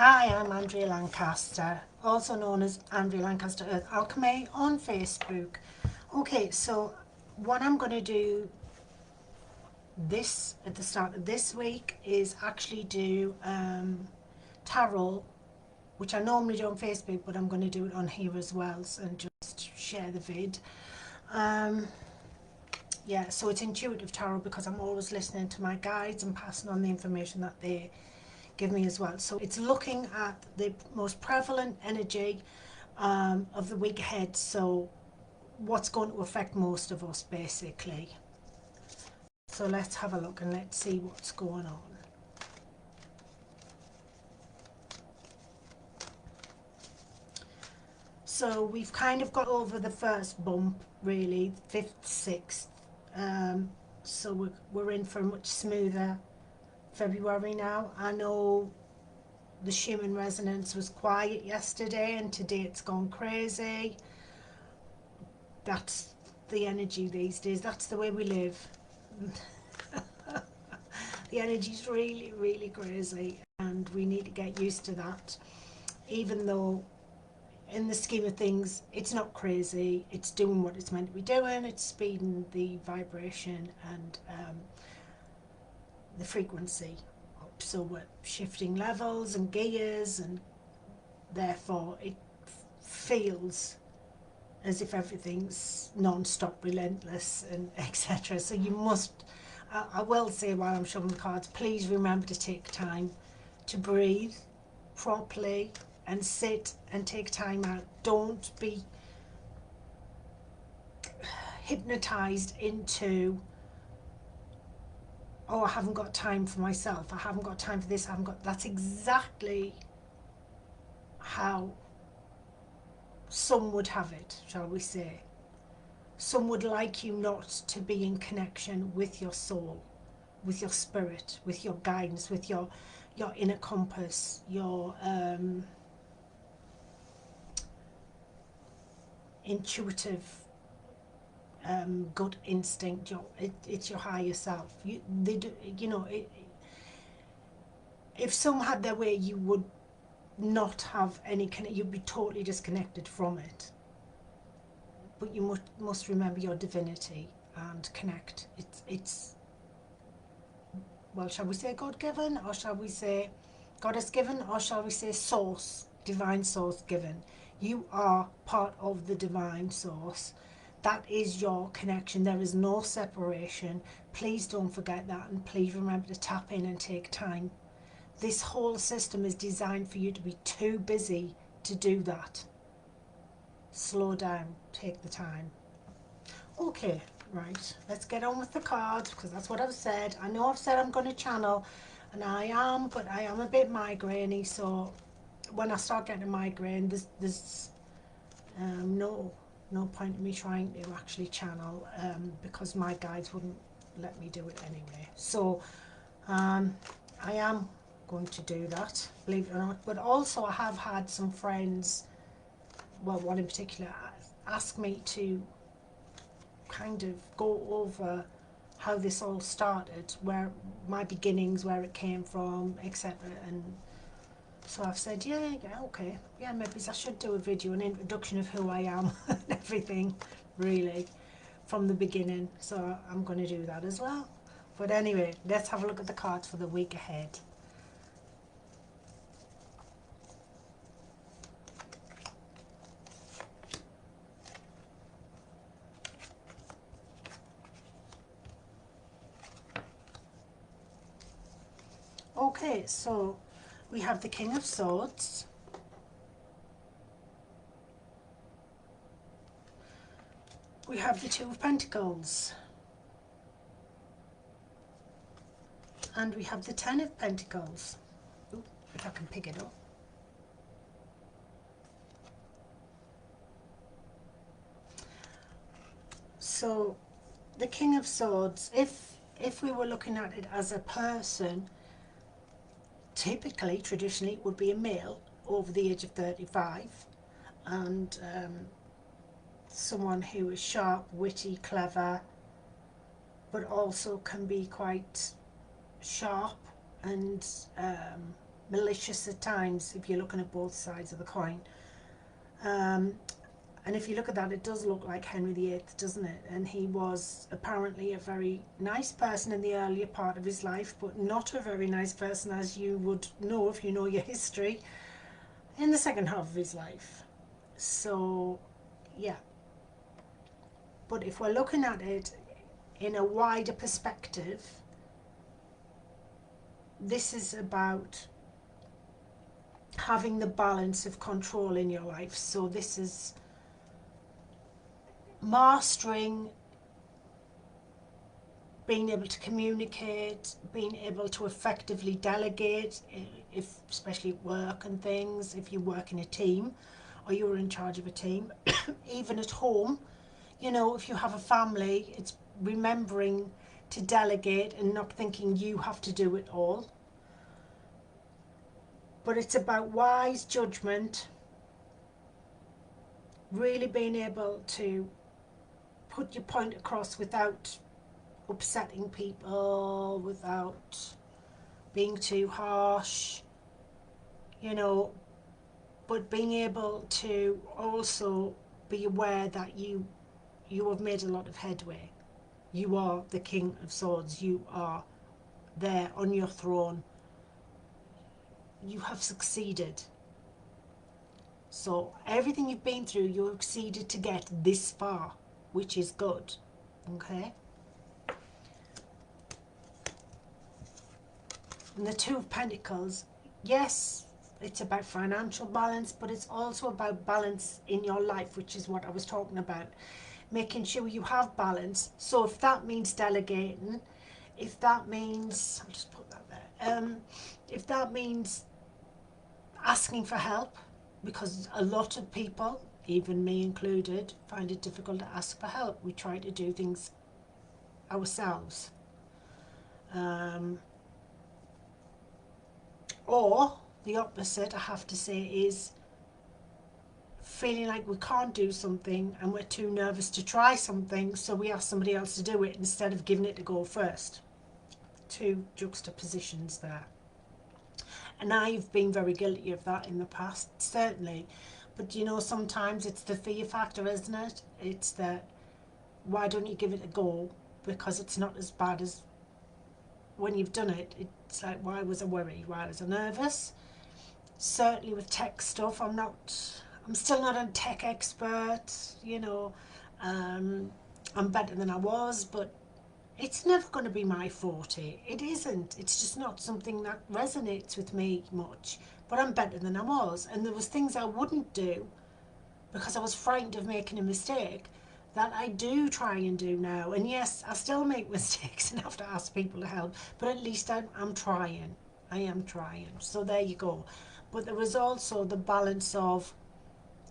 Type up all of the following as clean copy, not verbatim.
Hi, I'm Andrea Lancaster, also known as Andrea Lancaster Earth Alchemy on Facebook. Okay, so what I'm going to do this at the start of this week is actually do tarot, which I normally do on Facebook, but I'm going to do it on here as well and just share the vid. Yeah, so it's intuitive tarot because I'm always listening to my guides and passing on the information that they give me as well. So it's looking at the most prevalent energy of the week ahead. So what's going to affect most of us basically. So let's have a look and let's see what's going on. So we've kind of got over the first bump really, 5th, 6th. So we're in for a much smoother February now. I know the Schumann resonance was quiet yesterday and today it's gone crazy. That's the energy these days. That's the way we live. The energy's really, really crazy and we need to get used to that. Even though in the scheme of things, it's not crazy. It's doing what it's meant to be doing. It's speeding the vibration and the frequency up. So we're shifting levels and gears and therefore it feels as if everything's non-stop, relentless, and etc. So you must, I will say while I'm showing the cards, please remember to take time to breathe properly and sit and take time out. Don't be hypnotized into, oh, I haven't got time for myself, I haven't got time for this, I haven't got, that's exactly how some would have it, shall we say. Some would like you not to be in connection with your soul, with your spirit, with your guidance, with your inner compass, your intuitive gut instinct. It's your higher self. They do, if some had their way, you would not have any you'd be totally disconnected from it. But you must remember your divinity and connect. It's well, shall we say God given, or shall we say Goddess given, or shall we say source, divine source given? You are part of the divine source. That is your connection. There is no separation. Please don't forget that, and please remember to tap in and take time. This whole system is designed for you to be too busy to do that. Slow down, take the time. Okay, right, let's get on with the cards because that's what I've said. I know I've said I'm going to channel, and I am, but I am a bit migrainey, so when I start getting a migraine, there's no point in me trying to actually channel because my guides wouldn't let me do it anyway. So I am going to do that, believe it or not. But also I have had some friends, well, one in particular, ask me to kind of go over how this all started, where my beginnings, where it came from, etc. And so I've said, yeah, okay, yeah, maybe I should do a video, an introduction of who I am and everything, really, from the beginning. So I'm going to do that as well. But anyway, let's have a look at the cards for the week ahead. Okay, so we have the King of Swords, we have the Two of Pentacles, and we have the Ten of Pentacles. Ooh, if I can pick it up. So the King of Swords, if we were looking at it as a person, typically, traditionally, would be a male over the age of 35, and someone who is sharp, witty, clever, but also can be quite sharp and malicious at times if you're looking at both sides of the coin. And if you look at that, it does look like Henry VIII, doesn't it? And he was apparently a very nice person in the earlier part of his life, but not a very nice person, as you would know if you know your history, in the second half of his life. So, yeah. But if we're looking at it in a wider perspective, this is about having the balance of control in your life. So this is mastering being able to communicate, being able to effectively delegate, if especially at work and things, if you work in a team or you're in charge of a team. Even at home, you know, if you have a family, it's remembering to delegate and not thinking you have to do it all. But it's about wise judgment, really being able to put your point across without upsetting people, without being too harsh, you know, but being able to also be aware that you have made a lot of headway. You are the King of Swords. You are there on your throne. You have succeeded. So everything you've been through, you have succeeded to get this far, which is good. Okay? And the Two of Pentacles, yes, it's about financial balance, but it's also about balance in your life, which is what I was talking about. Making sure you have balance. So if that means delegating, if that means, I'll just put that there, if that means asking for help, because a lot of people, even me included, find it difficult to ask for help. We try to do things ourselves. Or the opposite, I have to say, is feeling like we can't do something and we're too nervous to try something, so we ask somebody else to do it instead of giving it a go first. Two juxtapositions there. And I've been very guilty of that in the past, certainly. But you know, sometimes it's the fear factor, isn't it? It's the, why don't you give it a go? Because it's not as bad as when you've done it. It's like, why was I worried? Why was I nervous? Certainly with tech stuff, I'm still not a tech expert, you know. I'm better than I was, but it's never going to be my forte. It isn't. It's just not something that resonates with me much. But I'm better than I was. And there was things I wouldn't do because I was frightened of making a mistake that I do try and do now. And yes, I still make mistakes and have to ask people to help. But at least I'm trying. I am trying. So there you go. But there was also the balance of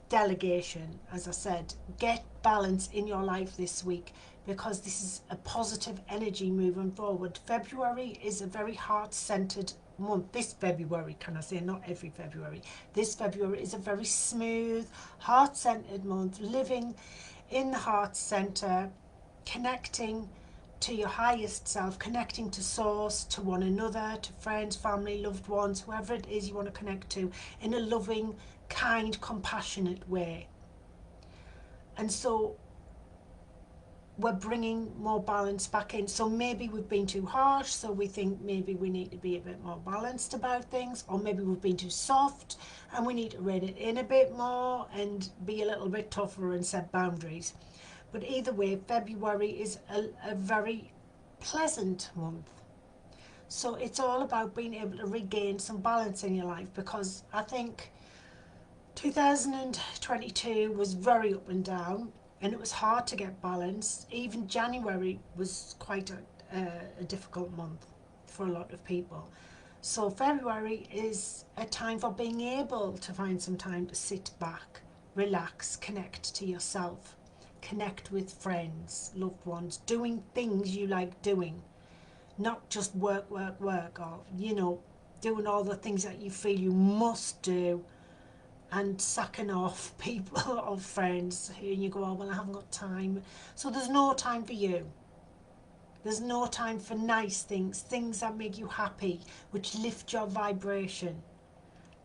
delegation. As I said, get balance in your life this week, because this is a positive energy moving forward. February is a very heart-centered month. This February, can I say, not every February. This February is a very smooth, heart-centered month, living in the heart center, connecting to your highest self, connecting to source, to one another, to friends, family, loved ones, whoever it is you want to connect to, in a loving, kind, compassionate way. And so we're bringing more balance back in. So maybe we've been too harsh, so we think maybe we need to be a bit more balanced about things, or maybe we've been too soft and we need to rein it in a bit more and be a little bit tougher and set boundaries. But either way, February is a very pleasant month. So it's all about being able to regain some balance in your life, because I think 2022 was very up and down, and it was hard to get balance. Even January was quite a difficult month for a lot of people. So February is a time for being able to find some time to sit back, relax, connect to yourself, connect with friends, loved ones, doing things you like doing, not just work, work, work, or, you know, doing all the things that you feel you must do, and sacking off people or friends who you go, oh, well, I haven't got time. So there's no time for you. There's no time for nice things, things that make you happy, which lift your vibration.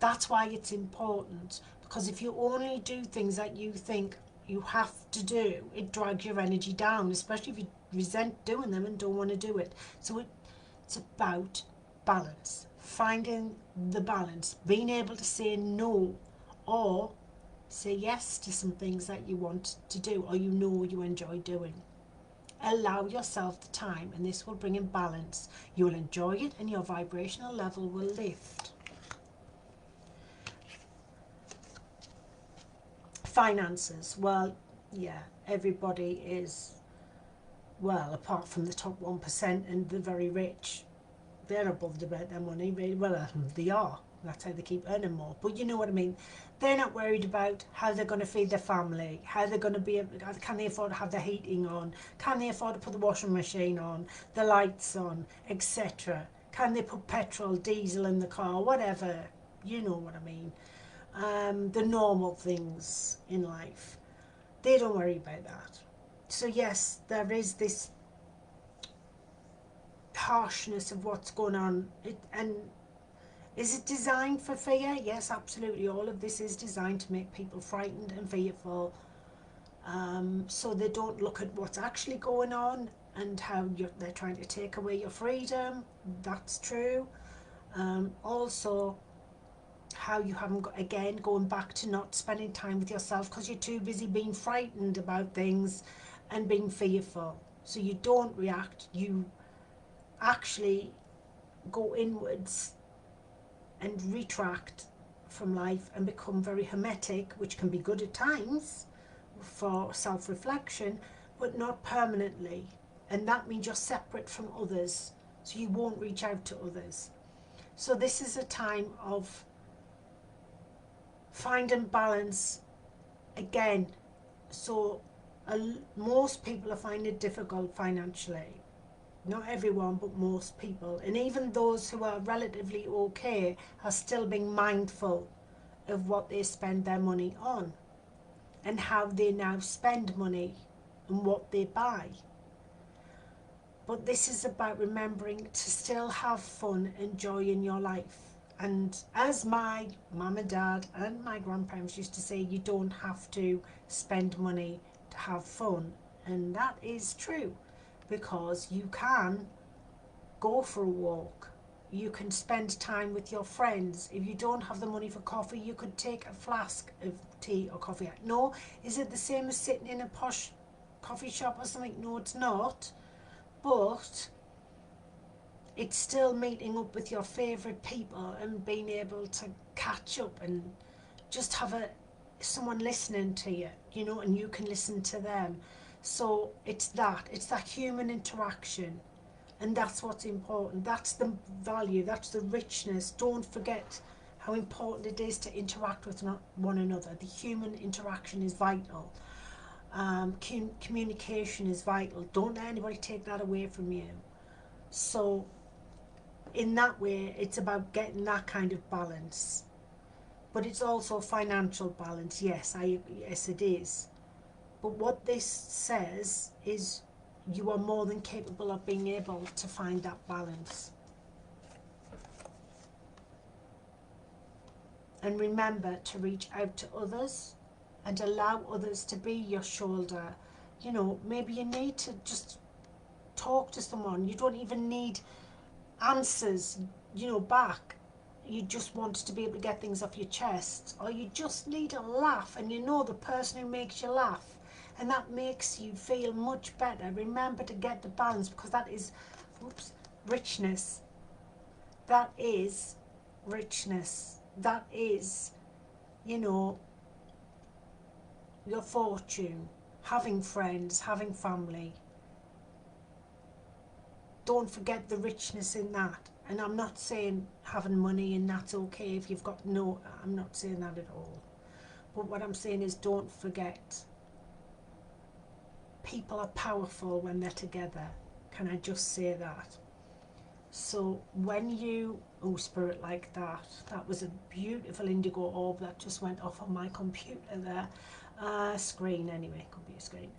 That's why it's important, because if you only do things that you think you have to do, it drags your energy down, especially if you resent doing them and don't want to do it. So it's about balance, finding the balance, being able to say no or say yes to some things that you want to do or you know you enjoy doing. Allow yourself the time, and this will bring in balance. You will enjoy it and your vibrational level will lift. Finances, well, yeah, everybody is, well, apart from the top 1% and the very rich, they're not bothered about their money. Well, they are. That's how they keep earning more. But you know what I mean. They're not worried about how they're going to feed their family, how they're going to be, can they afford to have the heating on, can they afford to put the washing machine on, the lights on, etc. Can they put petrol, diesel in the car, whatever. You know what I mean. The normal things in life. They don't worry about that. So yes, there is this harshness of what's going on. And is it designed for fear? Yes, absolutely. All of this is designed to make people frightened and fearful, so they don't look at what's actually going on and how they're trying to take away your freedom. That's true. Also, how you haven't got, again, going back to not spending time with yourself because you're too busy being frightened about things and being fearful. So you don't react, you actually go inwards and retract from life and become very hermetic, which can be good at times for self-reflection, but not permanently. And that means you're separate from others, so you won't reach out to others. So this is a time of finding balance again. So most people are finding it difficult financially. Not everyone, but most people. And even those who are relatively okay are still being mindful of what they spend their money on and how they now spend money and what they buy. But this is about remembering to still have fun and joy in your life. And as my mum and dad and my grandparents used to say, you don't have to spend money to have fun. And that is true, because you can go for a walk, you can spend time with your friends. If you don't have the money for coffee, you could take a flask of tea or coffee. No, is it the same as sitting in a posh coffee shop or something? No, it's not. But it's still meeting up with your favourite people and being able to catch up and just have someone listening to you, you know, and you can listen to them. So it's that human interaction, and that's what's important. That's the value, that's the richness. Don't forget how important it is to interact with one another. The human interaction is vital. Communication is vital. Don't let anybody take that away from you. So in that way, it's about getting that kind of balance. But it's also financial balance. Yes, it is. But what this says is you are more than capable of being able to find that balance. And remember to reach out to others and allow others to be your shoulder. You know, maybe you need to just talk to someone. You don't even need answers, you know, back. You just want to be able to get things off your chest, or you just need a laugh, and you know the person who makes you laugh, and that makes you feel much better. Remember to get the balance, because that is richness. That is richness. That is, you know, your fortune, having friends, having family. Don't forget the richness in that. And I'm not saying having money and that's okay if you've got no, I'm not saying that at all. But what I'm saying is don't forget, people are powerful when they're together. Can I just say that? So when you, oh, spirit like that, that was a beautiful indigo orb that just went off on my computer there. Screen anyway, could be a screen.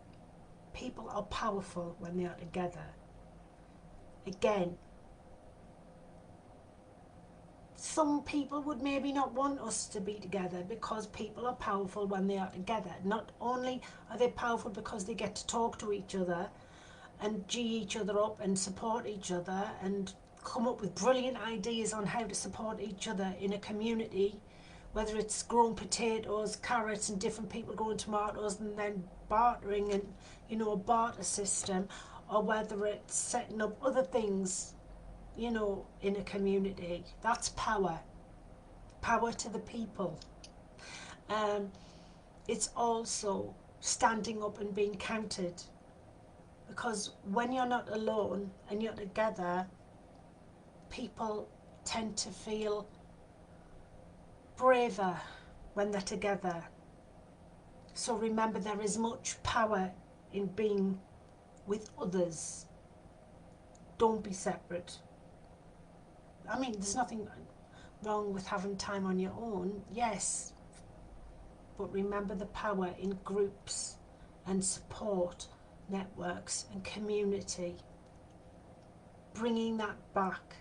People are powerful when they are together. Again, some people would maybe not want us to be together because people are powerful when they are together. Not only are they powerful because they get to talk to each other and G each other up and support each other and come up with brilliant ideas on how to support each other in a community, whether it's growing potatoes, carrots, and different people growing tomatoes and then bartering and, you know, a barter system, or whether it's setting up other things, you know, in a community. That's power. Power to the people. It's also standing up and being counted. Because when you're not alone and you're together, people tend to feel braver when they're together. So remember, there is much power in being with others. Don't be separate. I mean, there's nothing wrong with having time on your own, yes, but remember the power in groups and support networks and community. Bringing that back,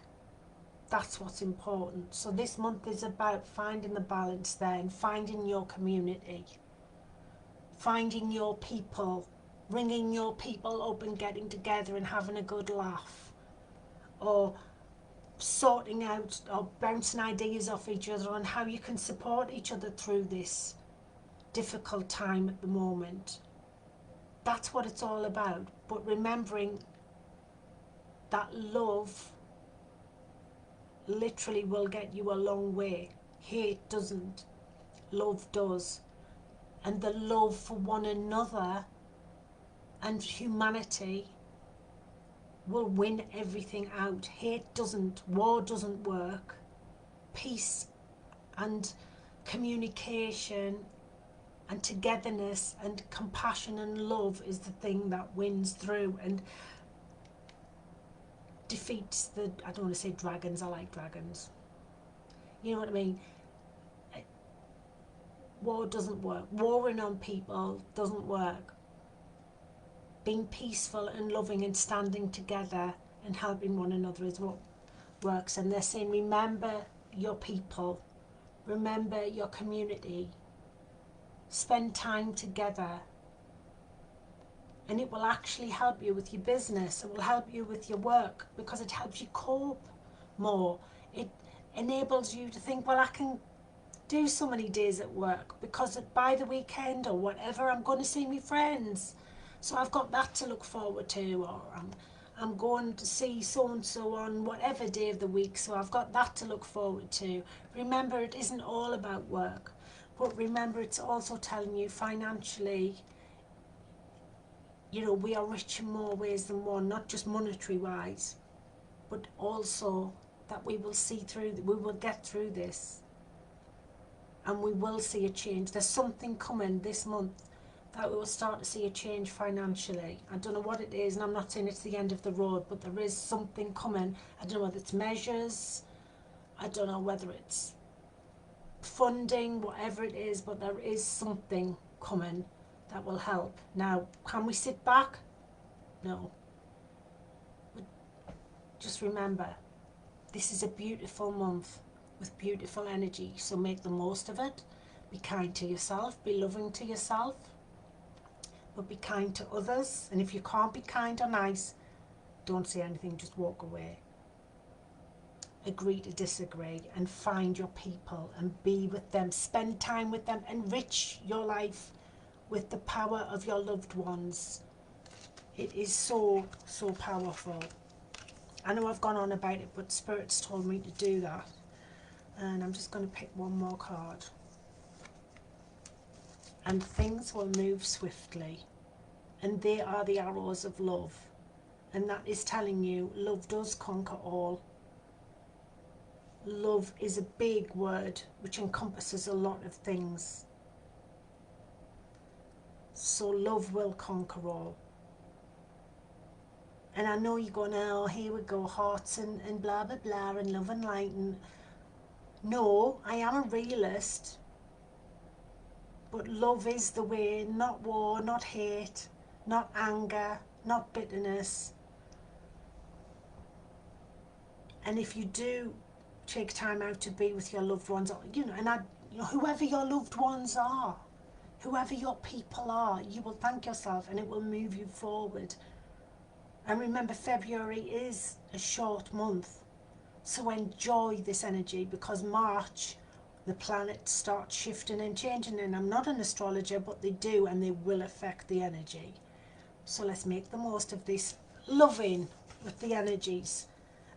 that's what's important. So this month is about finding the balance there and finding your community, finding your people, ringing your people up and getting together and having a good laugh, or sorting out or bouncing ideas off each other on how you can support each other through this difficult time at the moment. That's what it's all about. But remembering that love literally will get you a long way. Hate doesn't. Love does. And the love for one another and humanity will win everything out. Hate doesn't. War doesn't work. Peace and communication and togetherness and compassion and love is the thing that wins through and defeats the, I don't want to say dragons, I like dragons. You know what I mean? War doesn't work. Warring on people doesn't work. Being peaceful and loving and standing together and helping one another is what works. And they're saying, remember your people, remember your community, spend time together, and it will actually help you with your business. It will help you with your work because it helps you cope more. It enables you to think, well, I can do so many days at work because by the weekend or whatever I'm going to see my friends, so I've got that to look forward to, or I'm going to see so and so on whatever day of the week, so I've got that to look forward to. Remember, it isn't all about work, but remember it's also telling you financially, you know, we are rich in more ways than one, not just monetary wise, but also that we will see through, we will get through this. And we will see a change. There's something coming this month that we will start to see a change financially. I don't know what it is, and I'm not saying it's the end of the road, but there is something coming. I don't know whether it's measures, I don't know whether it's funding, whatever it is, but there is something coming that will help. Now, can we sit back? No. But just remember, this is a beautiful month with beautiful energy, so make the most of it. Be kind to yourself, be loving to yourself, but be kind to others. And if you can't be kind or nice, don't say anything, just walk away. Agree to disagree and find your people and be with them, spend time with them, enrich your life with the power of your loved ones. It is so, so powerful. I know I've gone on about it, but Spirit's told me to do that. And I'm just going to pick one more card. And things will move swiftly. And they are the arrows of love. And that is telling you love does conquer all. Love is a big word which encompasses a lot of things. So love will conquer all. And I know you're going, oh, here we go, hearts and blah, blah, blah, and love and light. And no, I am a realist. But love is the way, not war, not hate, not anger, not bitterness. And if you do take time out to be with your loved ones, you know, and you know, whoever your loved ones are, whoever your people are, you will thank yourself and it will move you forward. And remember, February is a short month, so enjoy this energy, because March, the planets start shifting and changing. And I'm not an astrologer, but they do, and they will affect the energy. So let's make the most of this loving with the energies.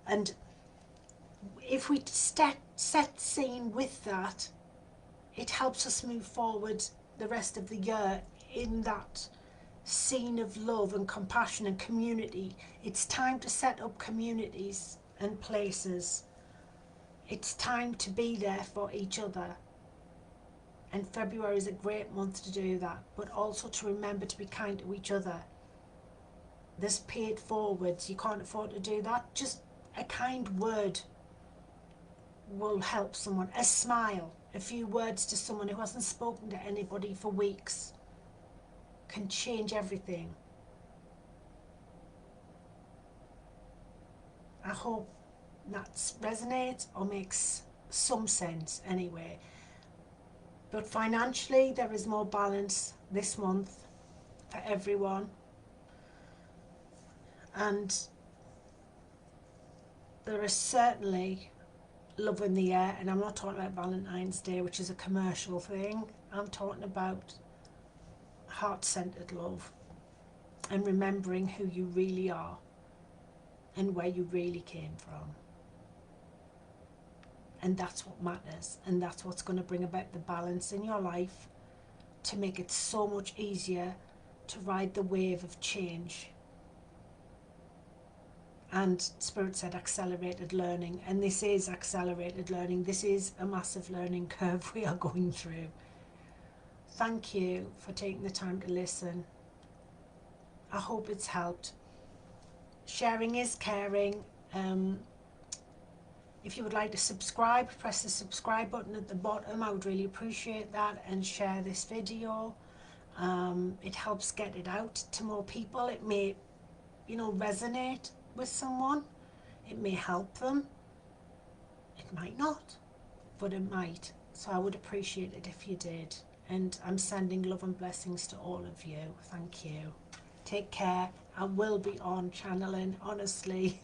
And if we set scene with that, it helps us move forward the rest of the year in that scene of love and compassion and community. It's time to set up communities and places. It's time to be there for each other. And February is a great month to do that, but also to remember to be kind to each other. There's paid forwards. You can't afford to do that. Just a kind word will help someone. A smile, a few words to someone who hasn't spoken to anybody for weeks can change everything. I hope that resonates or makes some sense anyway. But financially, there is more balance this month for everyone. And there is certainly love in the air. And I'm not talking about Valentine's Day, which is a commercial thing. I'm talking about heart-centered love and remembering who you really are and where you really came from. And that's what matters, and that's what's going to bring about the balance in your life to make it so much easier to ride the wave of change. And Spirit said accelerated learning, and this is accelerated learning. This is a massive learning curve we are going through. Thank you for taking the time to listen. I hope it's helped. Sharing is caring. If you would like to subscribe, press the subscribe button at the bottom. I would really appreciate that, and share this video. It helps get it out to more people. It may, you know, resonate with someone. It may help them. It might not, but it might. So I would appreciate it if you did. And I'm sending love and blessings to all of you. Thank you. Take care. I will be on channeling, honestly.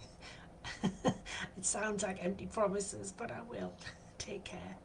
It sounds like empty promises, but I will. Take care.